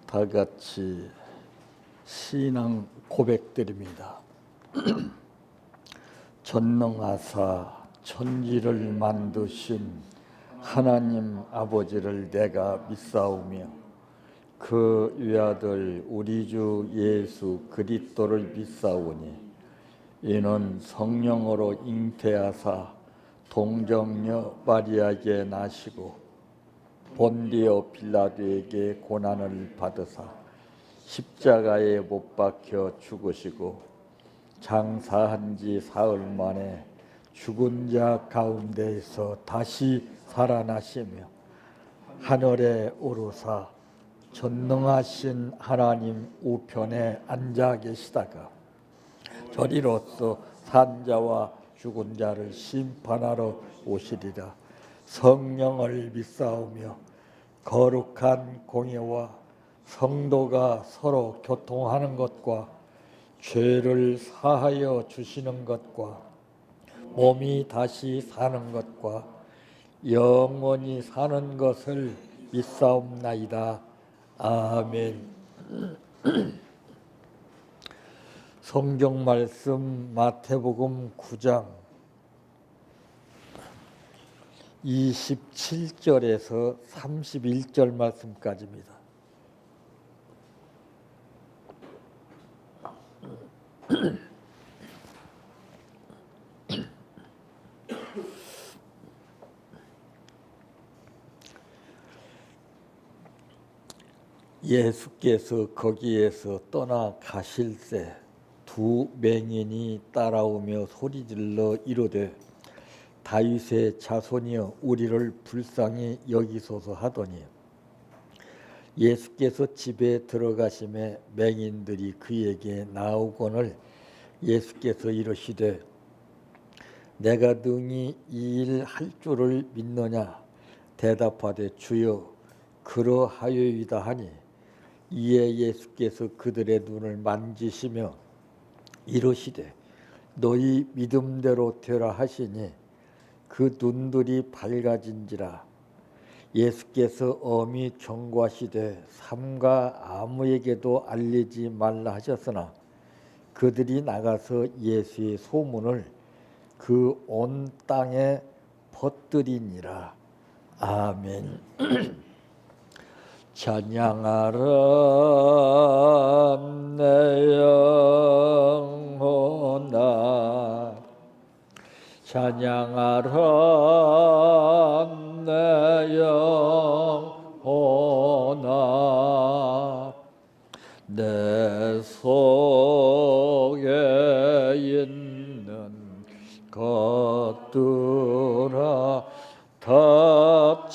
다 같이 신앙 고백드립니다. 전능하사 천지를 만드신 하나님 아버지를 내가 믿사오며 그 외아들 우리 주 예수 그리스도를 믿사오니 이는 성령으로 잉태하사 동정녀 마리아에게 나시고 본디오 빌라도에게 고난을 받으사 십자가에 못 박혀 죽으시고 장사한 지 사흘 만에 죽은 자 가운데에서 다시 살아나시며 하늘에 오르사 전능하신 하나님 우편에 앉아 계시다가 저리로서 산자와 죽은 자를 심판하러 오시리라. 성령을 믿사오며 거룩한 공예와 성도가 서로 교통하는 것과 죄를 사하여 주시는 것과 몸이 다시 사는 것과 영원히 사는 것을 믿사옵나이다. 아멘. 성경 말씀 마태복음 9장 27절에서 31절 말씀까지입니다. 예수께서 거기에서 떠나 가실새 두 맹인이 따라오며 소리질러 이르되 다윗의 자손이여 우리를 불쌍히 여기소서 하더니 예수께서 집에 들어가심에 맹인들이 그에게 나오거늘 예수께서 이르시되 내가 능히 이 일 할 줄을 믿느냐 대답하되 주여 그러하여이다 하니 이에 예수께서 그들의 눈을 만지시며 이르시되 너희 믿음대로 되라 하시니 그 눈들이 밝아진지라. 예수께서 엄히 경고하시되 삼가 아무에게도 알리지 말라 하셨으나 그들이 나가서 예수의 소문을 그 온 땅에 퍼뜨리니라. 아멘. 찬양하라 내 영혼아 찬양하라 내 영혼아 내 속에 있는 것들아 다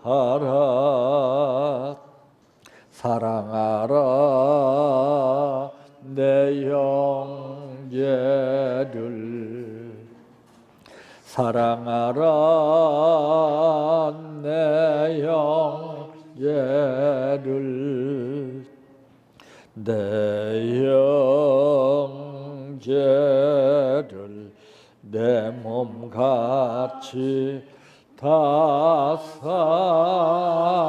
찬양하라 사랑하라 내 형제를 사랑하라 내 형제를 내 형제를 내 몸같이 다 사랑하라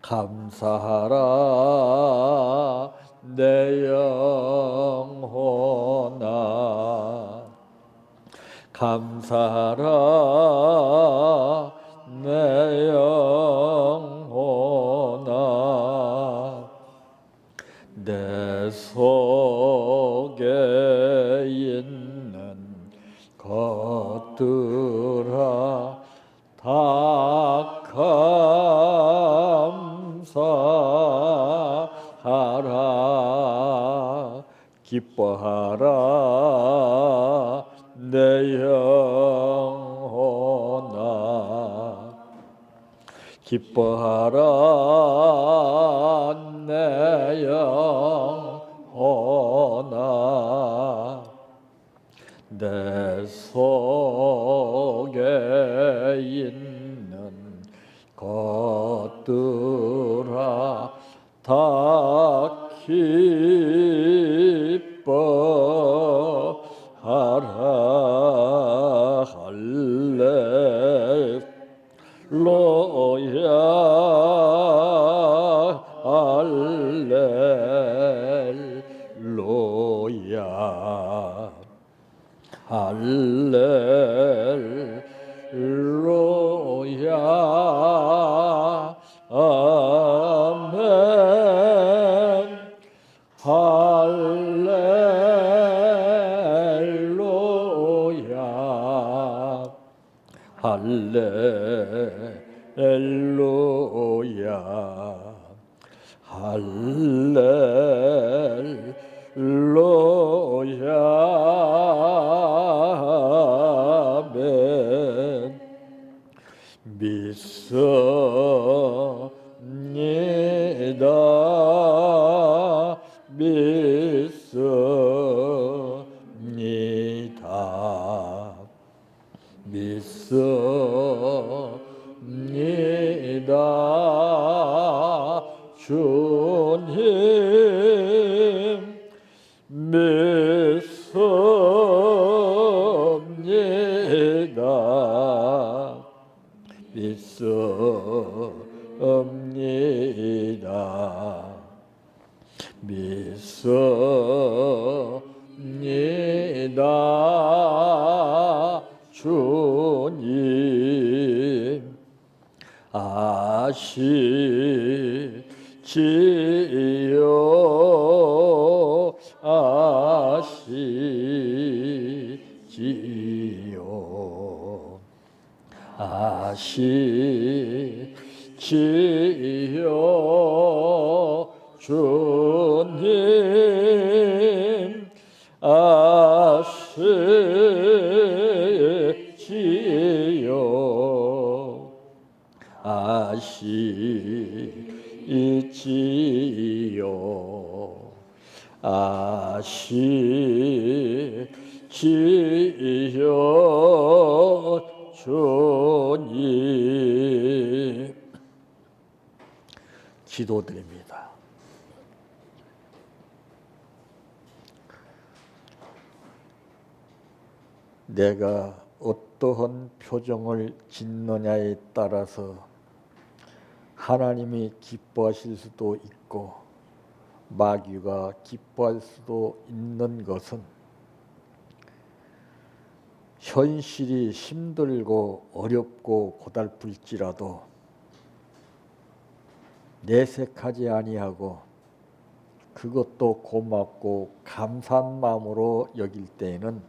감사하라 내 영혼아 감사하라 내 영혼아 내 속에 있는 것들아 다 감사하라 기뻐하라 내 영혼아 기뻐하라 내 영혼아 내 속에 있는 것들아 다 기뻐하라 할렐루야 할렐루야 아멘 할렐루야 할렐루야 할렐루야 아멘 믿습니다 믿습니다 믿습니다 주님 믿습니다 믿습니다 믿습니다 주님 아시지요 아시지요 아시지요 주님 아시지요 아시지요 아시지요 주님 기도드립니다. 내가 어떠한 표정을 짓느냐에 따라서 하나님이 기뻐하실 수도 있고 마귀가 기뻐할 수도 있는 것은 현실이 힘들고 어렵고 고달플지라도 내색하지 아니하고 그것도 고맙고 감사한 마음으로 여길 때에는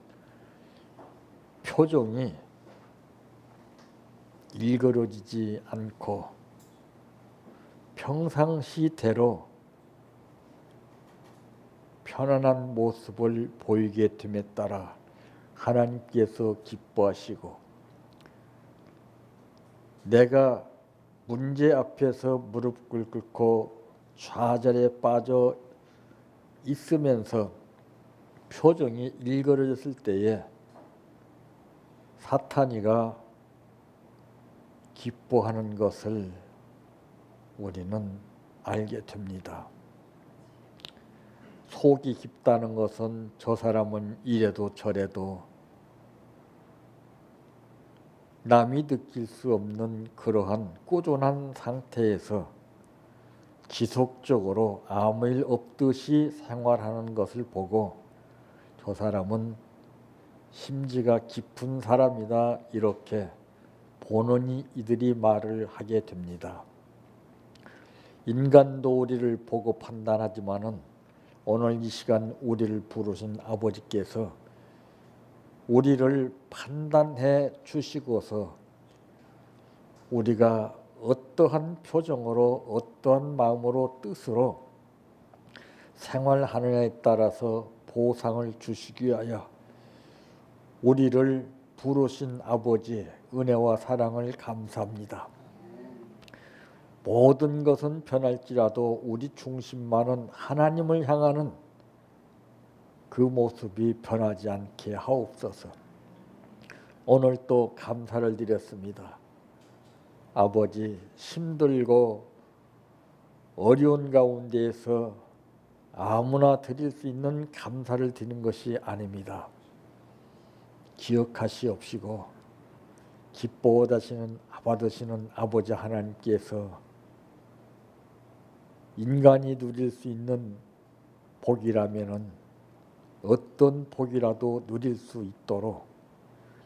표정이 일그러지지 않고 평상시대로 편안한 모습을 보이게 됨에 따라 하나님께서 기뻐하시고 내가 문제 앞에서 무릎을 꿇고 좌절에 빠져 있으면서 표정이 일그러졌을 때에 사탄이가 기뻐하는 것을 우리는 알게 됩니다. 속이 깊다는 것은 저 사람은 이래도 저래도 남이 느낄 수 없는 그러한 꾸준한 상태에서 지속적으로 아무 일 없듯이 생활하는 것을 보고 저 사람은 심지가 깊은 사람이다 이렇게 보는 이들이 말을 하게 됩니다. 인간도 우리를 보고 판단하지만은 오늘 이 시간 우리를 부르신 아버지께서 우리를 판단해 주시고서 우리가 어떠한 표정으로 어떠한 마음으로 뜻으로 생활하느냐에 따라서 보상을 주시기 위하여 우리를 부르신 아버지의 은혜와 사랑을 감사합니다. 모든 것은 변할지라도 우리 중심만은 하나님을 향하는 그 모습이 변하지 않게 하옵소서. 오늘 또 감사를 드렸습니다. 아버지, 힘들고 어려운 가운데에서 아무나 드릴 수 있는 감사를 드리는 것이 아닙니다. 기억하시옵시고 기뻐 받으시는 아버지 하나님께서 인간이 누릴 수 있는 복이라면은 어떤 복이라도 누릴 수 있도록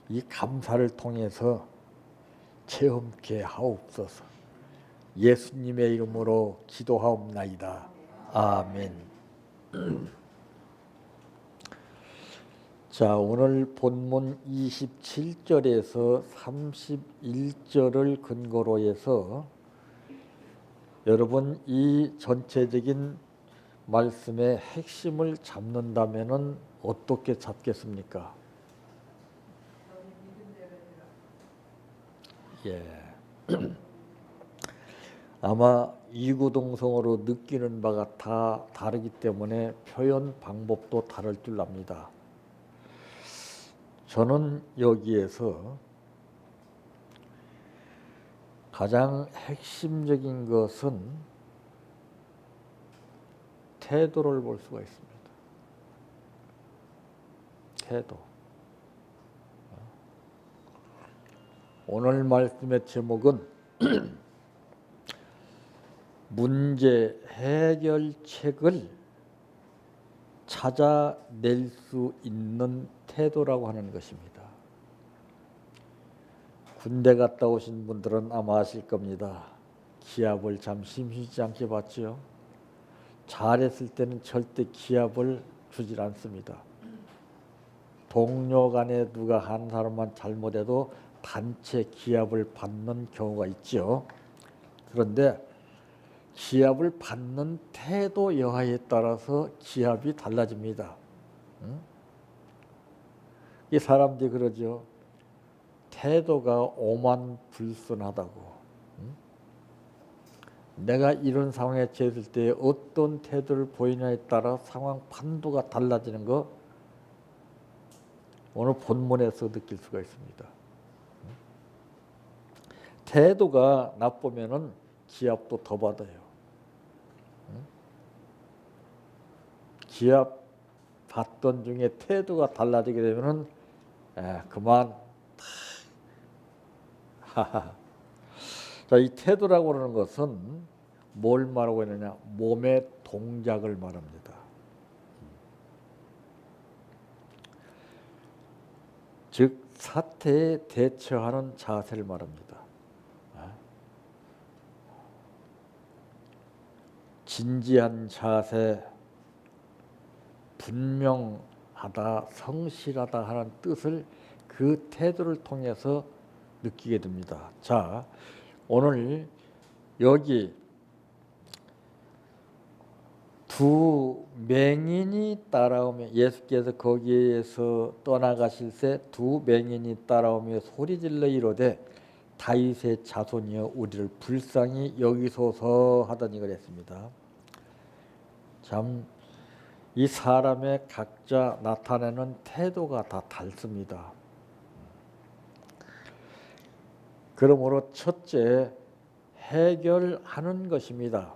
이 감사를 통해서 체험케 하옵소서. 예수님의 이름으로 기도하옵나이다. 아멘. 자, 오늘 본문 27절에서 31절을 근거로 해서 여러분 이 전체적인 말씀의 핵심을 잡는다면은 어떻게 잡겠습니까? 예. 아마 이구동성으로 느끼는 바가 다 다르기 때문에 표현 방법도 다를 줄 압니다. 저는 여기에서 가장 핵심적인 것은 태도를 볼 수가 있습니다. 태도. 오늘 말씀의 제목은 문제 해결책을 찾아낼 수 있는 태도라고 하는 것입니다. 군대 갔다 오신 분들은 아마 아실 겁니다. 기합을 참 심심치 않게 봤죠. 잘했을 때는 절대 기합을 주질 않습니다. 동료 간에 누가 한 사람만 잘못해도 단체 기합을 받는 경우가 있죠. 그런데 기합을 받는 태도 여하에 따라서 기합이 달라집니다. 이 사람들이 그러죠. 태도가 오만불선하다고. 내가 이런 상황에 처했을 때 어떤 태도를 보이냐에 따라 상황 판도가 달라지는 거 오늘 본문에서 느낄 수가 있습니다. 태도가 나쁘면은 기합도 더 받아요. 기합 받던 중에 태도가 달라지게 되면은 그만. 자, 이 태도라고 하는 것은 뭘 말하고 있느냐? 몸의 동작을 말합니다. 즉 사태에 대처하는 자세를 말합니다. 진지한 자세, 분명하다, 성실하다 하는 뜻을 그 태도를 통해서 느끼게 됩니다. 자, 오늘 여기 두 맹인이 따라오며 예수께서 거기에서 떠나가실 새 두 맹인이 따라오며 소리질러 이르되 다윗의 자손이여 우리를 불쌍히 여기소서 하더니 그랬습니다. 참 이 사람의 각자 나타내는 태도가 다 다릅니다. 그러므로 첫째 해결하는 것입니다.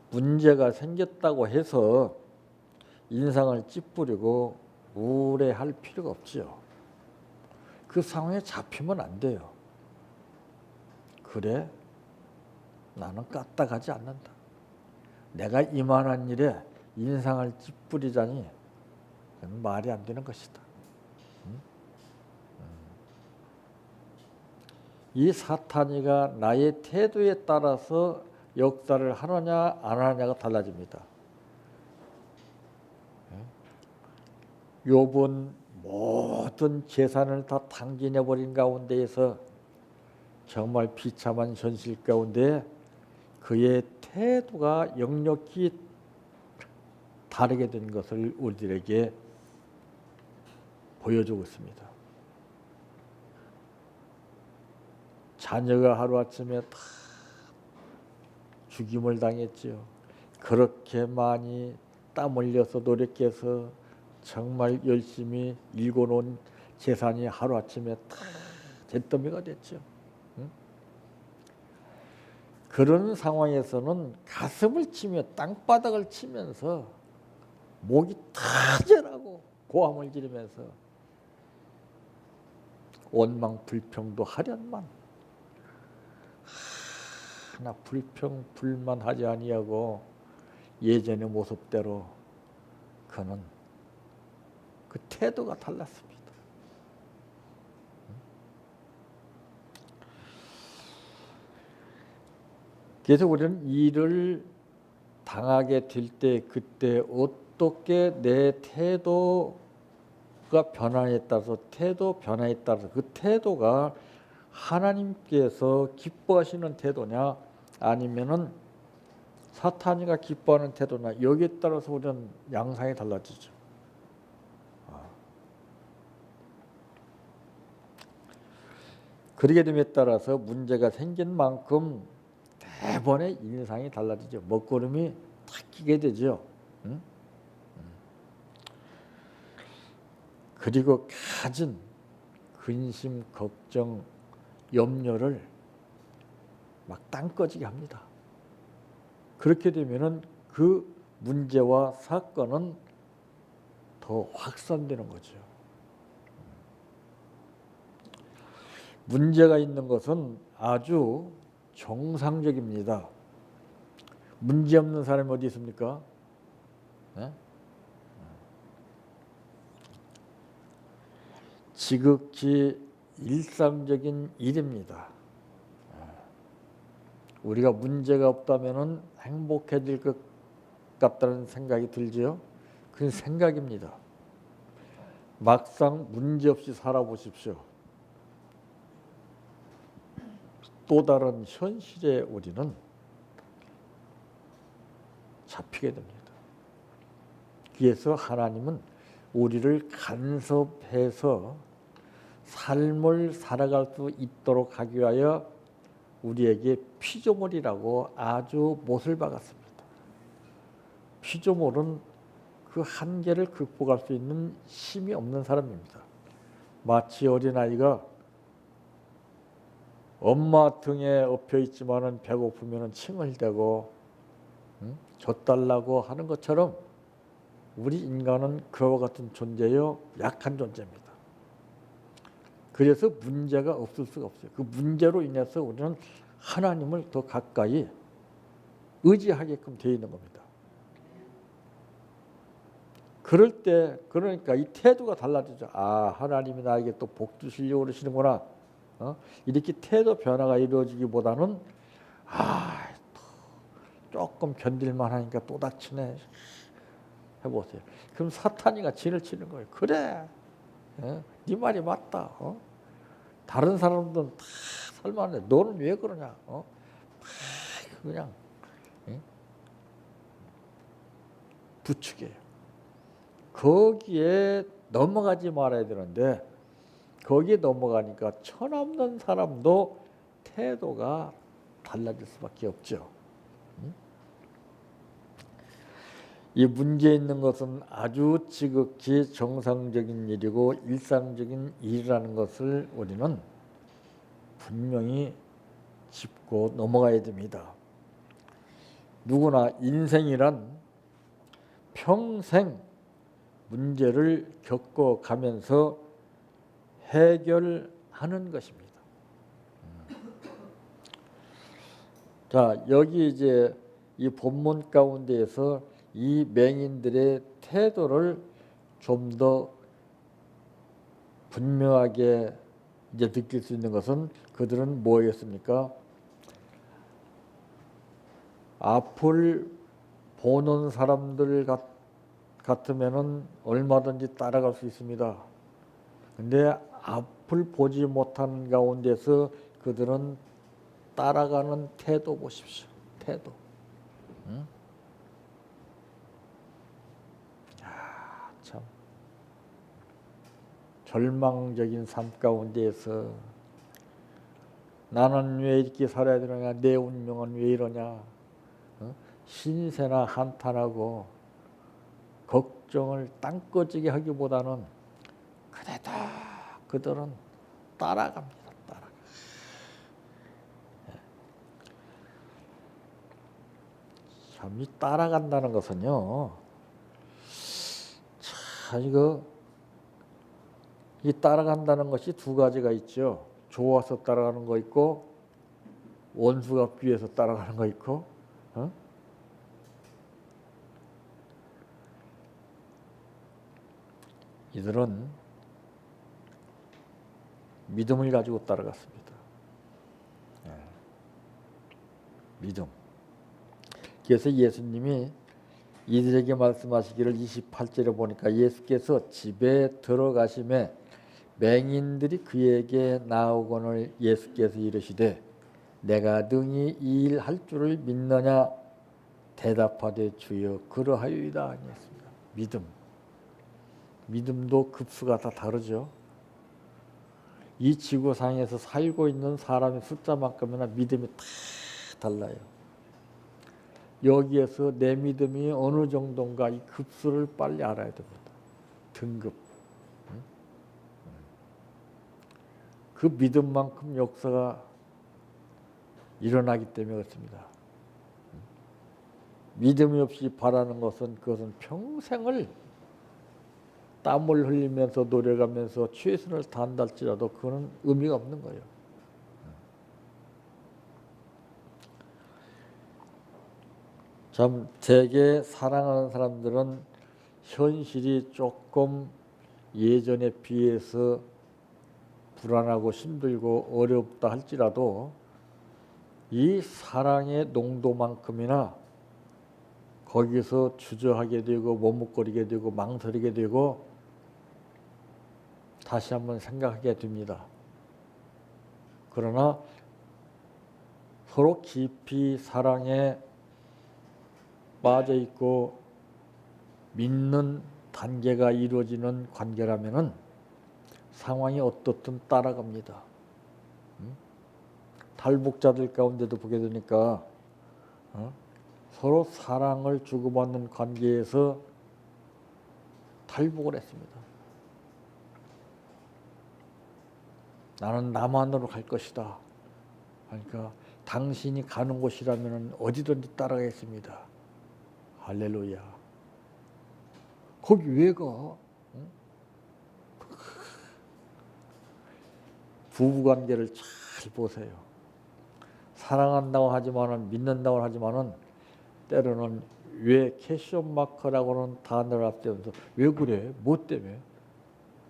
문제가 생겼다고 해서 인상을 찌푸리고 우울해할 필요가 없죠. 그 상황에 잡히면 안 돼요. 그래? 나는 까딱하지 않는다. 내가 이만한 일에 인상을 찌푸리자니 그건 말이 안 되는 것이다. 이 사탄이가 나의 태도에 따라서 역사를 하느냐 안 하느냐가 달라집니다. 욥은 모든 재산을 다 탕진해버린 가운데에서 정말 비참한 현실 가운데 그의 태도가 역력히 다르게 된 것을 우리들에게 보여주고 있습니다. 자녀가 하루아침에 다 죽임을 당했지요. 그렇게 많이 땀 흘려서 노력해서 정말 열심히 일궈놓은 재산이 하루아침에 다 잿더미가 됐죠. 그런 상황에서는 가슴을 치며 땅바닥을 치면서 목이 타절하고 고함을 지르면서 원망 불평도 하련만 하나 불평 불만하지 아니하고 예전의 모습대로 그는 그 태도가 달랐습니다. 그래서 우리는 일을 당하게 될 때 그때 어떻게 내 태도가 변화에 따라서 태도 변화에 따라서 그 태도가 하나님께서 기뻐하시는 태도냐 아니면은 사탄이가 기뻐하는 태도냐 여기에 따라서 우리는 양상이 달라지죠. 그러게 됨에 따라서 문제가 생긴 만큼 대번에 인상이 달라지죠. 먹구름이 탁 끼게 되죠. 응? 그리고 가진 근심, 걱정, 염려를 막 땅 꺼지게 합니다. 그렇게 되면은 그 문제와 사건은 더 확산되는 거죠. 문제가 있는 것은 아주 정상적입니다. 문제 없는 사람이 어디 있습니까? 네? 지극히 일상적인 일입니다. 우리가 문제가 없다면 행복해질 것 같다는 생각이 들죠. 그건 생각입니다. 막상 문제 없이 살아보십시오. 또 다른 현실에 우리는 잡히게 됩니다. 그래서 하나님은 우리를 간섭해서 삶을 살아갈 수 있도록 하기 위하여 우리에게 피조물이라고 아주 못을 박았습니다. 피조물은 그 한계를 극복할 수 있는 힘이 없는 사람입니다. 마치 어린아이가 엄마 등에 엎여 있지만은 배고프면은 칭얼대고 젖달라고 하는 것처럼 우리 인간은 그와 같은 존재요, 약한 존재입니다. 그래서 문제가 없을 수가 없어요. 그 문제로 인해서 우리는 하나님을 더 가까이 의지하게끔 되어 있는 겁니다. 그럴 때 그러니까 이 태도가 달라지죠. 아, 하나님이 나에게 또 복 주시려고 그러시는구나. 이렇게 태도 변화가 이루어지기보다는 조금 견딜만 하니까 또 다치네. 해보세요. 그럼 사탄이가 진을 치는 거예요. 그래, 네 말이 맞다. 다른 사람들은 다 살만해. 너는 왜 그러냐? 그냥 부추겨요. 거기에 넘어가지 말아야 되는데 거기에 넘어가니까 천없는 사람도 태도가 달라질 수밖에 없죠. 이 문제 있는 것은 아주 지극히 정상적인 일이고 일상적인 일이라는 것을 우리는 분명히 짚고 넘어가야 됩니다. 누구나 인생이란 평생 문제를 겪어가면서 해결하는 것입니다. 자, 여기 이제 이 본문 가운데에서 이 맹인들의 태도를 좀 더 분명하게 이제 느낄 수 있는 것은 그들은 뭐였습니까? 앞을 보는 사람들 같으면은 얼마든지 따라갈 수 있습니다. 근데 앞을 보지 못하는 가운데서 그들은 따라가는 태도 보십시오. 태도. 응? 참 절망적인 삶 가운데에서 나는 왜 이렇게 살아야 되느냐, 내 운명은 왜 이러냐, 신세나 한탄하고 걱정을 땅 꺼지게 하기보다는 그래도 그들은 따라갑니다. 참, 이 따라간다는 것은요, 참, 이 따라간다는 것이 두 가지가 있죠. 좋아서 따라가는 거 있고, 원수가 비해서 따라가는 거 있고, 이들은 믿음을 가지고 따라갔습니다. 믿음. 그래서 예수님이 이들에게 말씀하시기를 28절에 보니까 예수께서 집에 들어가심에 맹인들이 그에게 나오거늘 예수께서 이르시되 내가 능히 이 일 할 줄을 믿느냐 대답하되 주여 그러하여이다 아니했습니다. 믿음. 믿음도 급수가 다 다르죠. 이 지구상에서 살고 있는 사람의 숫자만큼이나 믿음이 다 달라요. 여기에서 내 믿음이 어느 정도인가 이 급수를 빨리 알아야 됩니다. 등급. 그 믿음만큼 역사가 일어나기 때문에 그렇습니다. 믿음이 없이 바라는 것은 그것은 평생을 땀을 흘리면서 노력하면서 최선을 다한다 할지라도 그거는 의미가 없는 거예요. 참 되게 사랑하는 사람들은 현실이 조금 예전에 비해서 불안하고 힘들고 어렵다 할지라도 이 사랑의 농도만큼이나 거기서 주저하게 되고 머뭇거리게 되고 망설이게 되고 다시 한번 생각하게 됩니다. 그러나 서로 깊이 사랑에 빠져 있고 믿는 단계가 이루어지는 관계라면은 상황이 어떻든 따라갑니다. 탈북자들 가운데도 보게 되니까 서로 사랑을 주고받는 관계에서 탈북을 했습니다. 나는 남한으로 갈 것이다. 그러니까 당신이 가는 곳이라면 어디든지 따라가겠습니다. 할렐루야. 거기 왜 가? 부부관계를 잘 보세요. 사랑한다고 하지만은 믿는다고 하지만은 때로는 왜 캐션 마크라고는 단어를 앞대면서 왜 그래? 뭐 때문에?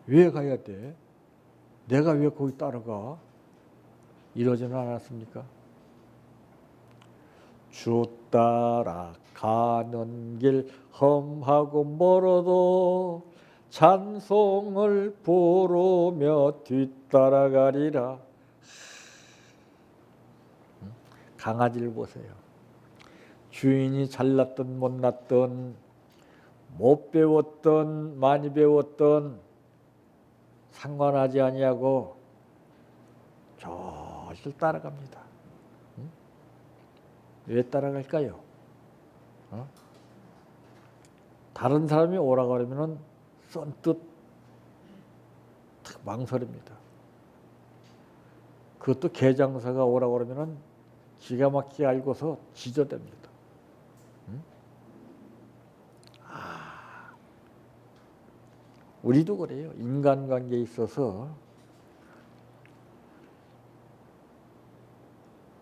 왜 가야 돼? 내가 왜 거기 따라가? 이러지는 않았습니까? 주 따라 가는 길 험하고 멀어도 찬송을 부르며 뒤따라가리라. 강아지를 보세요. 주인이 잘났든 못났든 못 배웠든 많이 배웠든 상관하지 아니하고 저를 따라갑니다. 왜 따라갈까요? 다른 사람이 오라고 하면은 선뜻 망설입니다. 그것도 개장사가 오라고 그러면은 기가 막히게 알고서 지저댑니다. 우리도 그래요. 인간관계에 있어서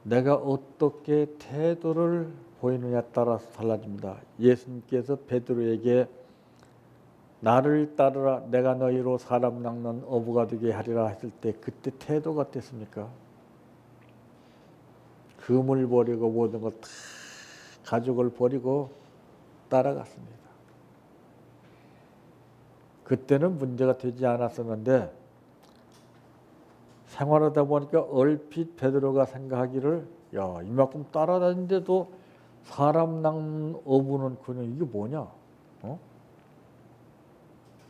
내가 어떻게 태도를 보이느냐에 따라서 달라집니다. 예수님께서 베드로에게 나를 따르라 내가 너희로 사람 낚는 어부가 되게 하리라 했을 때 그때 태도가 어땠습니까? 금을 버리고 모든 걸 다 가족을 버리고 따라갔습니다. 그때는 문제가 되지 않았었는데 생활하다 보니까 얼핏 베드로가 생각하기를 야 이만큼 따라다니는데도 사람 낚는 어부는 그냥 이게 뭐냐?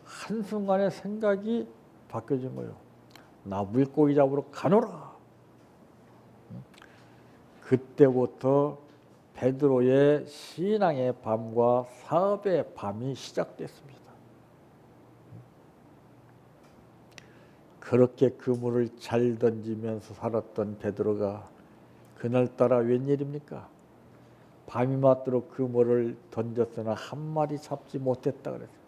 한순간에 생각이 바뀌어진 거예요. 나 물고기 잡으러 가노라. 그때부터 베드로의 신앙의 밤과 사업의 밤이 시작됐습니다. 그렇게 그물을 잘 던지면서 살았던 베드로가 그날따라 웬일입니까? 밤이 맞도록 그물을 던졌으나 한 마리 잡지 못했다 그랬습니다.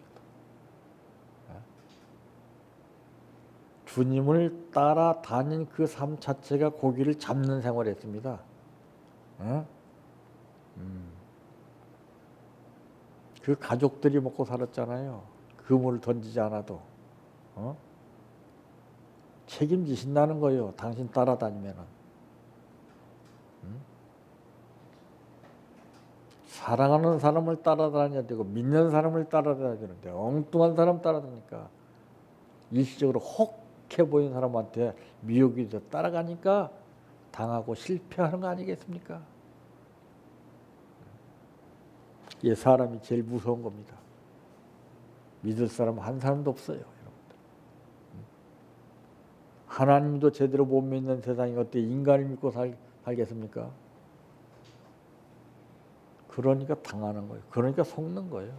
주님을 따라다닌 그 삶 자체가 고기를 잡는 생활이었습니다. 그 가족들이 먹고 살았잖아요. 그물을 던지지 않아도. 어? 책임지신다는 거예요. 당신 따라다니면은. 응? 사랑하는 사람을 따라다녀야 되고 믿는 사람을 따라다녀야 되는데 엉뚱한 사람 따라다니까 일시적으로 혹해 보이는 사람한테 미혹이 돼 따라가니까 당하고 실패하는 거 아니겠습니까? 이게 사람이 제일 무서운 겁니다. 믿을 사람 한 사람도 없어요. 여러분들. 하나님도 제대로 못 믿는 세상이 어떻게 인간을 믿고 살겠습니까? 그러니까 당하는 거예요. 그러니까 속는 거예요.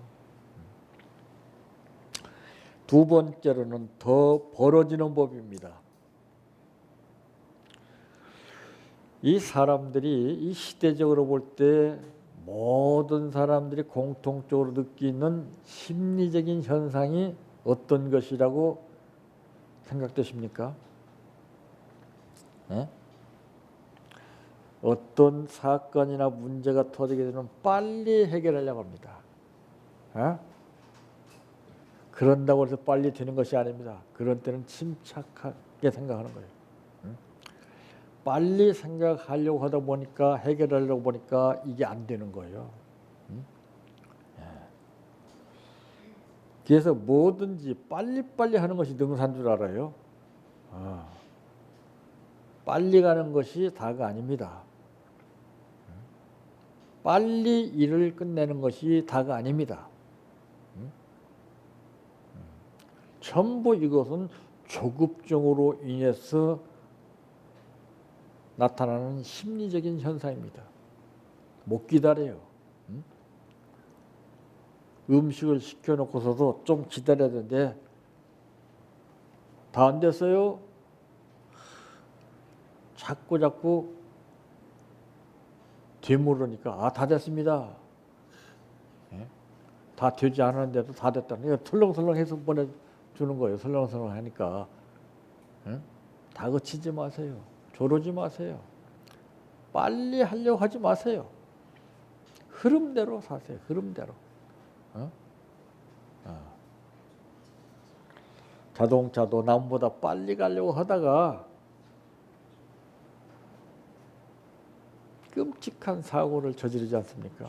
두 번째로는 더 벌어지는 법입니다. 이 사람들이 이 시대적으로 볼 때 모든 사람들이 공통적으로 느끼는 심리적인 현상이 어떤 것이라고 생각되십니까? 네? 어떤 사건이나 문제가 터지게 되면 빨리 해결하려고 합니다. 네? 그런다고 해서 빨리 되는 것이 아닙니다. 그런 때는 침착하게 생각하는 거예요. 빨리 생각하려고 하다 보니까 해결하려고 보니까 이게 안 되는 거예요. 그래서 뭐든지 빨리빨리 하는 것이 능사인 줄 알아요. 빨리 가는 것이 다가 아닙니다. 빨리 일을 끝내는 것이 다가 아닙니다. 전부 이것은 조급증으로 인해서 나타나는 심리적인 현상입니다. 못 기다려요. 음식을 시켜놓고서도 좀 기다려야 되는데 다 안 됐어요? 자꾸 되물으니까 다 됐습니다. 다 되지 않았는데도 다 됐다는 거예요. 설렁설렁해서 보내주는 거예요. 설렁설렁 하니까. 다그치지 마세요. 조르지 마세요. 빨리 하려고 하지 마세요. 흐름대로 사세요. 흐름대로. 자동차도 남보다 빨리 가려고 하다가 끔찍한 사고를 저지르지 않습니까?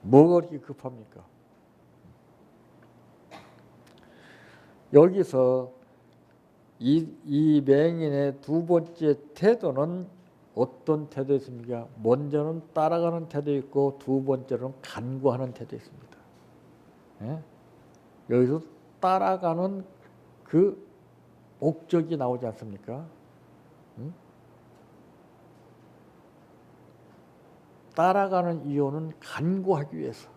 뭐가 그렇게 급합니까? 여기서 이 맹인의 두 번째 태도는 어떤 태도 있습니까? 먼저는 따라가는 태도 있고 두 번째로는 간구하는 태도 있습니다. 예? 여기서 따라가는 그 목적이 나오지 않습니까? 따라가는 이유는 간구하기 위해서.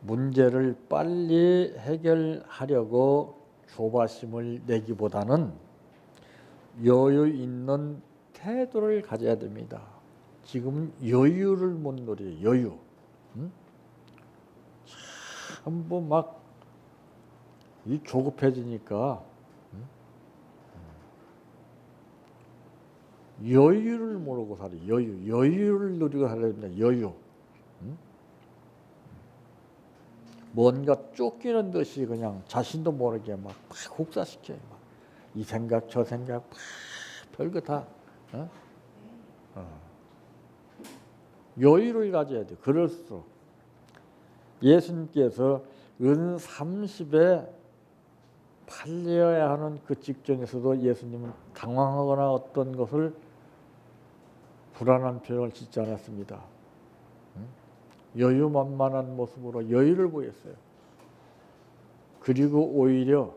문제를 빨리 해결하려고 조바심을 내기보다는 여유 있는 태도를 가져야 됩니다. 지금 여유를 못 누려요. 여유. 전부 막 이 조급해지니까 여유를 모르고 살아요. 여유를 누리고 살아야 됩니다. 여유. 뭔가 쫓기는 듯이 그냥 자신도 모르게 막 혹사시켜요. 막 이 생각 저 생각 막 별거 다. 여유를 가져야 돼. 그럴수록 예수님께서 은 30에 팔려야 하는 그 직전에서도 예수님은 당황하거나 어떤 것을 불안한 표현을 짓지 않았습니다. 여유만만한 모습으로 여유를 보였어요. 그리고 오히려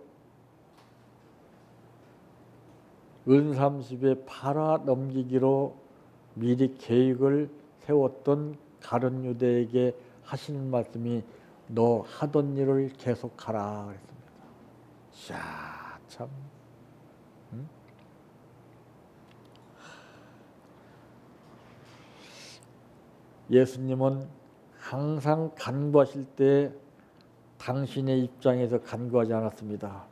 은 30에 팔아 넘기기로 미리 계획을 세웠던 가룟 유대에게 하시는 말씀이 너 하던 일을 계속하라 그랬습니다. 자, 참. 예수님은 항상 간구하실 때 당신의 입장에서 간구하지 않았습니다.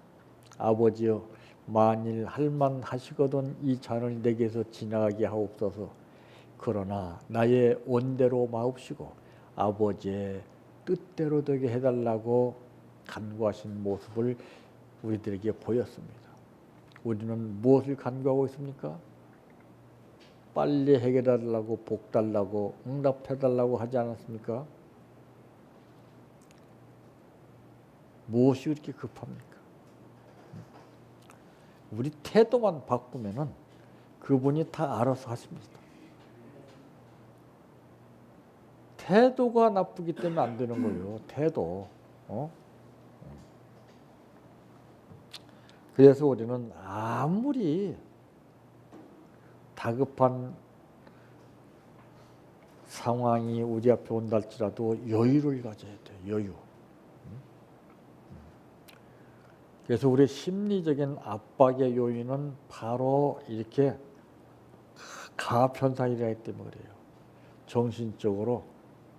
아버지여, 만일 할만하시거든 이 잔을 내게서 지나가게 하옵소서. 그러나 나의 원대로 마옵시고 아버지의 뜻대로 되게 해달라고 간구하신 모습을 우리들에게 보였습니다. 우리는 무엇을 간구하고 있습니까? 빨리 해결해달라고, 복 달라고, 응답해달라고 하지 않았습니까? 무엇이 그렇게 급합니까? 우리 태도만 바꾸면은 그분이 다 알아서 하십니다. 태도가 나쁘기 때문에 안 되는 거예요. 태도. 그래서 우리는 아무리 다급한 상황이 우리 앞에 온다 할지라도 여유를 가져야 돼요. 여유. 그래서 우리 심리적인 압박의 요인은 바로 이렇게 가편상이라기 때문에 그래요. 정신적으로,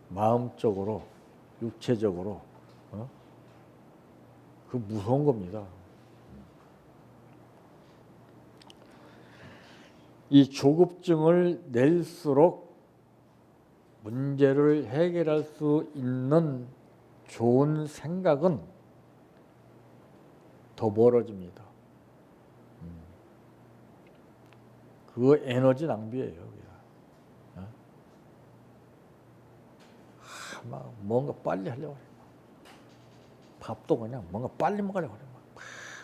마음적으로, 육체적으로 그 무서운 겁니다. 이 조급증을 낼수록 문제를 해결할 수 있는 좋은 생각은 더 멀어집니다. 그거 에너지 낭비예요. 막 뭔가 빨리 하려고 해요. 밥도 그냥 뭔가 빨리 먹으려고 해요.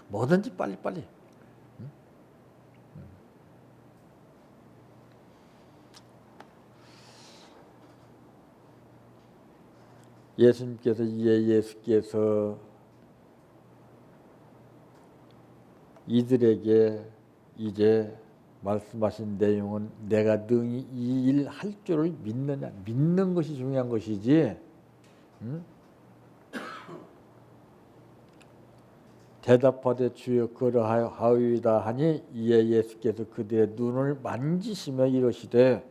뭐든지 빨리. 예수께서 이들에게 이제 말씀하신 내용은 내가 능히 이 일 할 줄을 믿느냐, 믿는 것이 중요한 것이지. 대답하되 주여 그러하오이다 하니 이에 예수께서 그들의 눈을 만지시며 이르시되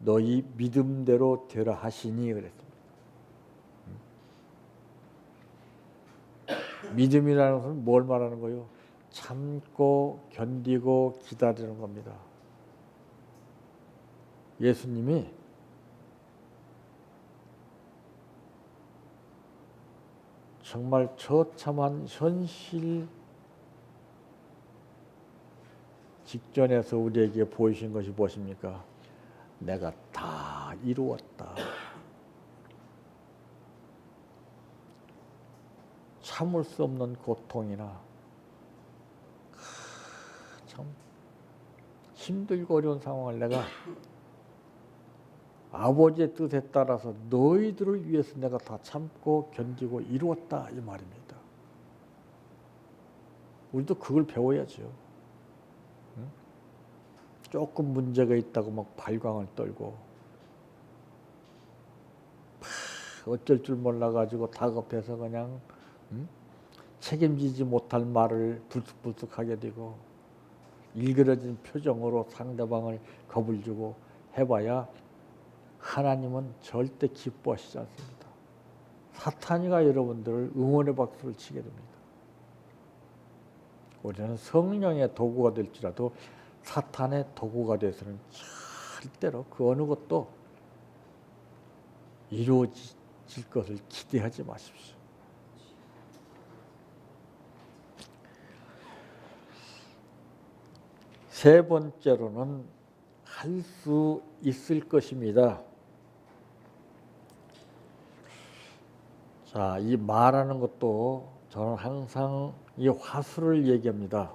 너희 믿음대로 되라 하시니 그랬습니다. 믿음이라는 것은 뭘 말하는 거예요? 참고 견디고 기다리는 겁니다. 예수님이 정말 처참한 현실 직전에서 우리에게 보이신 것이 무엇입니까? 내가 다 이루었다. 참을 수 없는 고통이나 참 힘들고 어려운 상황을 내가 아버지의 뜻에 따라서 너희들을 위해서 내가 다 참고 견디고 이루었다 이 말입니다. 우리도 그걸 배워야죠. 응? 조금 문제가 있다고 막 발광을 떨고 어쩔 줄 몰라가지고 다급해서 그냥 책임지지 못할 말을 불쑥불쑥하게 되고 일그러진 표정으로 상대방을 겁을 주고 해봐야 하나님은 절대 기뻐하시지 않습니다. 사탄이가 여러분들을 응원의 박수를 치게 됩니다. 우리는 성령의 도구가 될지라도 사탄의 도구가 돼서는 절대로 그 어느 것도 이루어질 것을 기대하지 마십시오. 세 번째로는 할 수 있을 것입니다. 자, 이 말하는 것도 저는 항상 이 화수를 얘기합니다.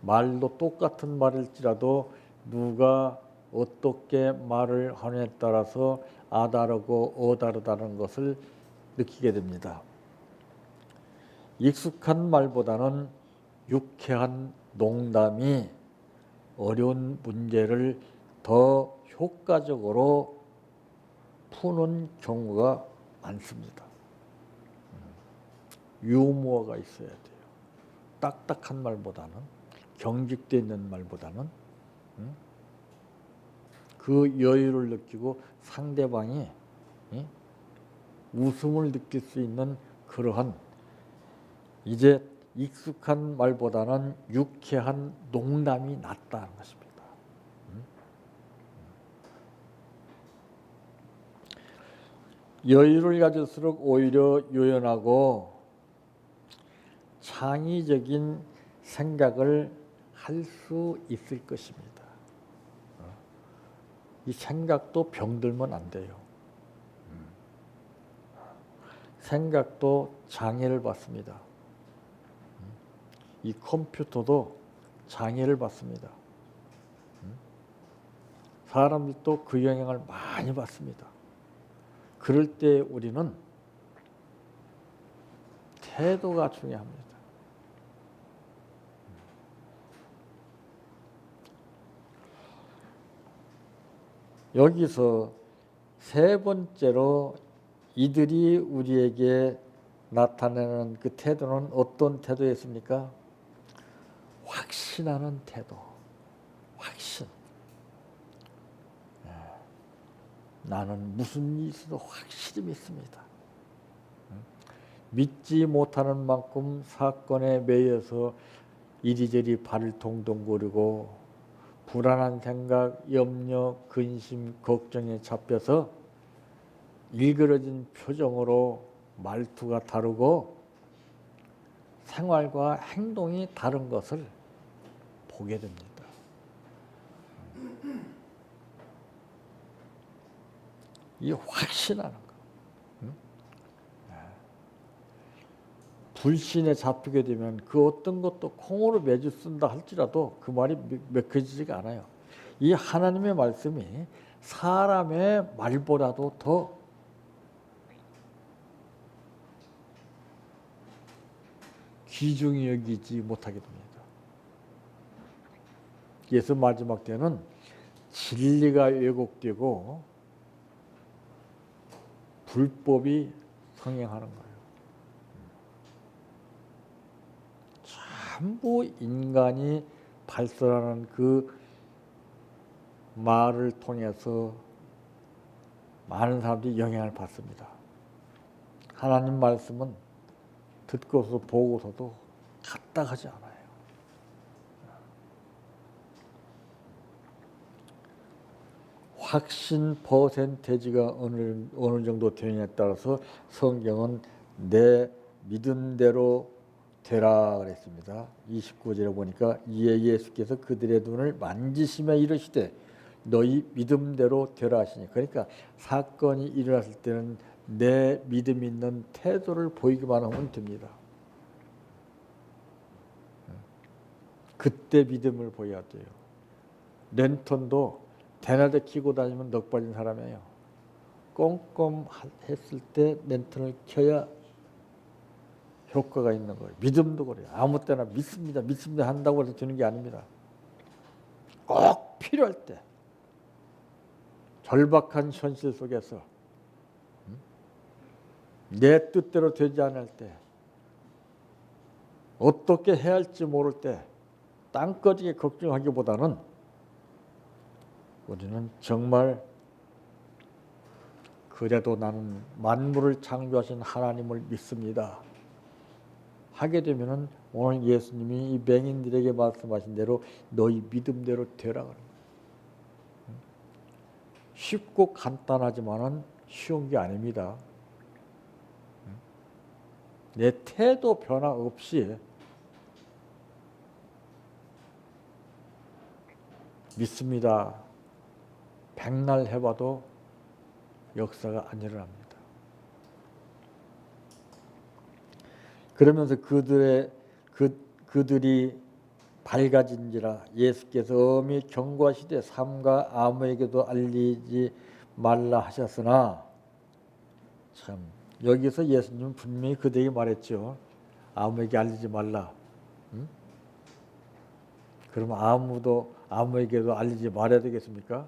말도 똑같은 말일지라도 누가 어떻게 말을 하느냐에 따라서 아다르고 어다르다는 것을 느끼게 됩니다. 익숙한 말보다는 유쾌한 농담이 어려운 문제를 더 효과적으로 푸는 경우가 많습니다. 유머가 있어야 돼요. 딱딱한 말보다는, 경직되어 있는 말보다는 그 여유를 느끼고 상대방이 웃음을 느낄 수 있는 그러한 이제 익숙한 말보다는 유쾌한 농담이 낫다는 것입니다. 여유를 가질수록 오히려 유연하고 창의적인 생각을 할 수 있을 것입니다. 이 생각도 병들면 안 돼요. 생각도 장애를 받습니다. 이 컴퓨터도 장애를 받습니다. 사람들도 그 영향을 많이 받습니다. 그럴 때 우리는 태도가 중요합니다. 여기서 세 번째로 이들이 우리에게 나타내는 그 태도는 어떤 태도였습니까? 확신하는 태도. 확신. 나는 무슨 일이 있어도 확실히 믿습니다. 믿지 못하는 만큼 사건에 매여서 이리저리 발을 동동 구르고 불안한 생각, 염려, 근심, 걱정에 잡혀서 일그러진 표정으로 말투가 다르고 생활과 행동이 다른 것을 보게 됩니다. 이 확신하는 거. 불신에 잡히게 되면 그 어떤 것도 콩으로 매주 쓴다 할지라도 그 말이 맥혀지지가 않아요. 이 하나님의 말씀이 사람의 말보다도 더 귀중히 여기지 못하게 됩니다. 그래서 마지막 때는 진리가 왜곡되고 불법이 성행하는 거예요. 전부 인간이 발설하는 그 말을 통해서 많은 사람들이 영향을 받습니다. 하나님 말씀은 듣고서 보고서도 갖다 가지 않아요. 확신 퍼센테이지가 어느 정도 되느냐에 따라서 성경은 내 믿음대로 되라 그랬습니다. 29절에 보니까 이에 예수께서 그들의 눈을 만지시며 이르시되 너희 믿음대로 되라 하시니, 그러니까 사건이 일어났을 때는 내 믿음 있는 태도를 보이기만 하면 됩니다. 그때 믿음을 보여야 돼요. 랜턴도 대낮에 켜고 다니면 넋 빠진 사람이에요. 꼼꼼했을 때 랜턴을 켜야 효과가 있는 거예요. 믿음도 그래요. 아무 때나 믿습니다, 믿습니다 한다고 해서 되는 게 아닙니다. 꼭 필요할 때, 절박한 현실 속에서 내 뜻대로 되지 않을 때, 어떻게 해야 할지 모를 때 땅 꺼지게 걱정하기보다는 우리는 정말 그래도 나는 만물을 창조하신 하나님을 믿습니다 하게 되면은 오늘 예수님이 이 맹인들에게 말씀하신 대로 너희 믿음대로 되라 그래요. 쉽고 간단하지만은 쉬운 게 아닙니다. 내 태도 변화 없이 믿습니다 백날 해봐도 역사가 안 일어납니다. 그러면서 그들이 밝아진지라 예수께서 엄히 경고하시되 삼가 아무에게도 알리지 말라 하셨으나, 참 여기서 예수님은 분명히 그들에게 말했죠. 아무에게 알리지 말라. 응? 그러면 아무에게도 알리지 말아야 되겠습니까?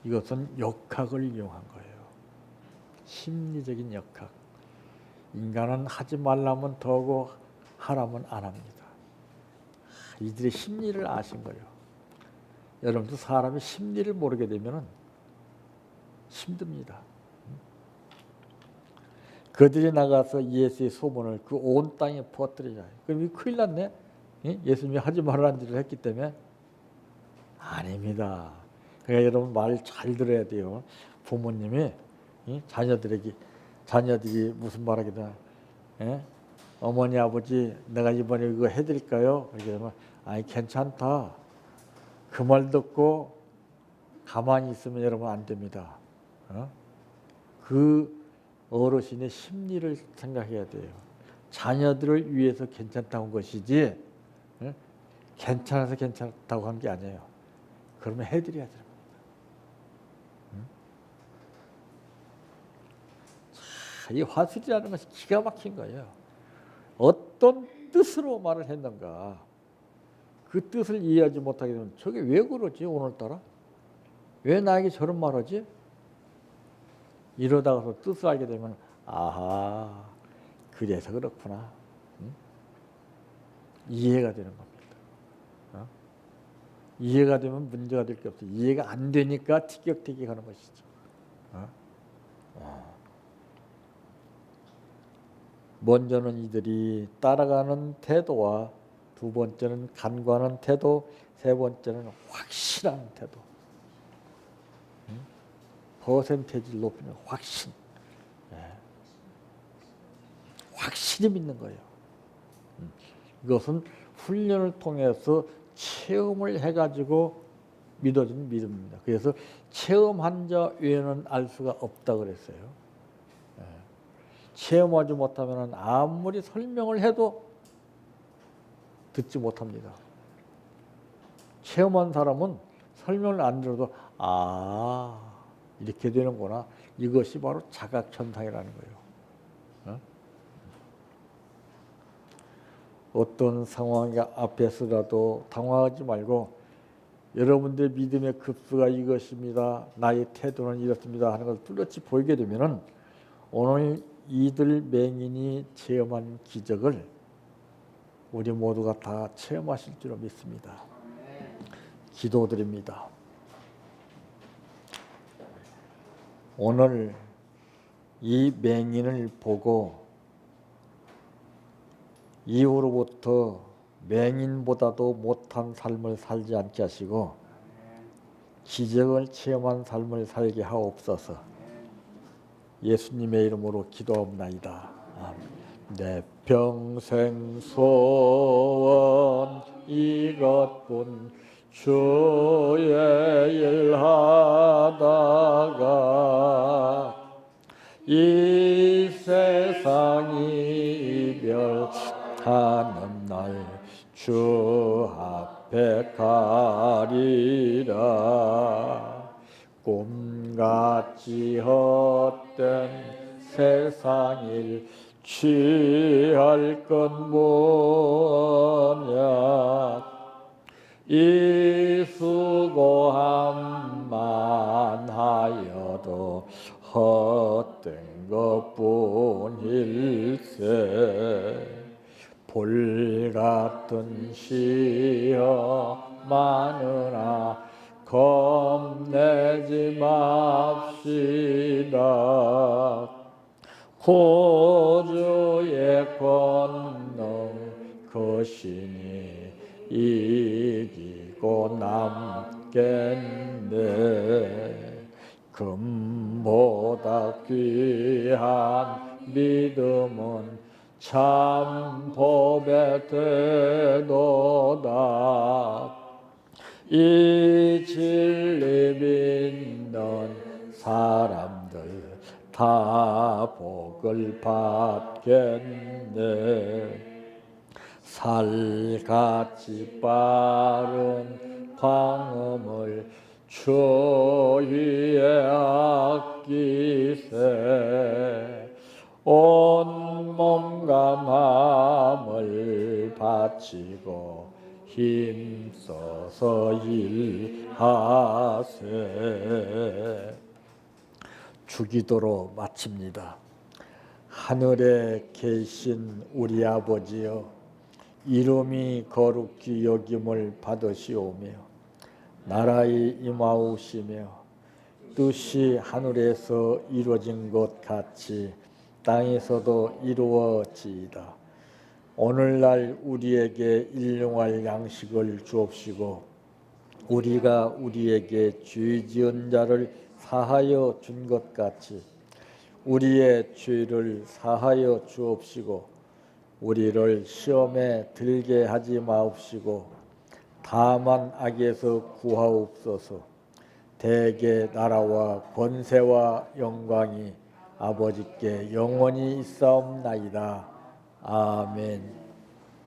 이것은 역학을 이용한 거예요. 심리적인 역학. 인간은 하지 말라면 더하고 하라면 안 합니다. 이들의 심리를 아신 거예요. 여러분도 사람이 심리를 모르게 되면 힘듭니다. 그들이 나가서 예수의 소문을 그 온 땅에 퍼뜨리자. 그럼 큰일 났네. 예수님이 하지 말라는 일을 했기 때문에. 아닙니다. 그러니까 여러분 말 잘 들어야 돼요. 부모님이 자녀들이 무슨 말하기도 어머니 아버지 내가 이번에 이거 해드릴까요? 그렇게 되면 아니 괜찮다. 그 말 듣고 가만히 있으면 여러분 안 됩니다. 그 어르신의 심리를 생각해야 돼요. 자녀들을 위해서 괜찮다고 한 것이지 괜찮아서 괜찮다고 한 게 아니에요. 그러면 해드려야 됩니다. 이 화술이라는 것이 기가 막힌 거예요. 어떤 뜻으로 말을 했는가 그 뜻을 이해하지 못하게 되면 저게 왜 그러지 오늘따라? 왜 나에게 저런 말하지? 이러다가서 뜻을 알게 되면 아하 그래서 그렇구나. 이해가 되는 겁니다. 이해가 되면 문제가 될 게 없어요. 이해가 안 되니까 티격태격하는 것이죠. 먼저는 이들이 따라가는 태도와 두 번째는 간과하는 태도, 세 번째는 확실한 태도. 퍼센테이지를 높이는 확신. 확실히 믿는 거예요. 이것은 훈련을 통해서 체험을 해가지고 믿어지는 믿음입니다. 그래서 체험한 자 외에는 알 수가 없다 그랬어요. 체험하지 못하면 아무리 설명을 해도 듣지 못합니다. 체험한 사람은 설명을 안 들어도 이렇게 되는구나. 이것이 바로 자각천상이라는 거예요. 어떤 상황 앞에서라도 당황하지 말고 여러분들 믿음의 급수가 이것입니다. 나의 태도는 이렇습니다 하는 것을 뚜렷이 보이게 되면 오늘 이들 맹인이 체험한 기적을 우리 모두가 다 체험하실 줄로 믿습니다. 기도드립니다. 오늘 이 맹인을 보고 이후로부터 맹인보다도 못한 삶을 살지 않게 하시고 기적을 체험한 삶을 살게 하옵소서. 예수님의 이름으로 기도합나이다. 내 평생 소원 이것뿐 주의 일 하다가 이 세상이 이별하는 날 주 앞에 가리라. 꿈같이 헛된 세상일 취할 건 뭐냐. 이 수고함만 하여도 헛된 것뿐일세. 볼같은 시험 많으나 겁내지 맙시다. 구주의 권능 그 신이 이기고 남겠네. 금보다 귀한 믿음은 참 법에 되도다. 이 진리 믿는 사람들 다 복을 받겠네. 살같이 빠른 광음을 주 위에 아끼세. 온 몸과 마음을 바치고 힘써서 일하세. 주기도로 마칩니다. 하늘에 계신 우리 아버지여, 이름이 거룩히 여김을 받으시오며 나라의 임하오시며 뜻이 하늘에서 이루어진 것 같이 땅에서도 이루어지이다. 오늘날 우리에게 일용할 양식을 주옵시고 우리가 우리에게 죄 지은 자를 사하여 준 것 같이 우리의 죄를 사하여 주옵시고 우리를 시험에 들게 하지 마옵시고 다만 악에서 구하옵소서. 대개 나라와 권세와 영광이 아버지께 영원히 있사옵나이다. 아멘.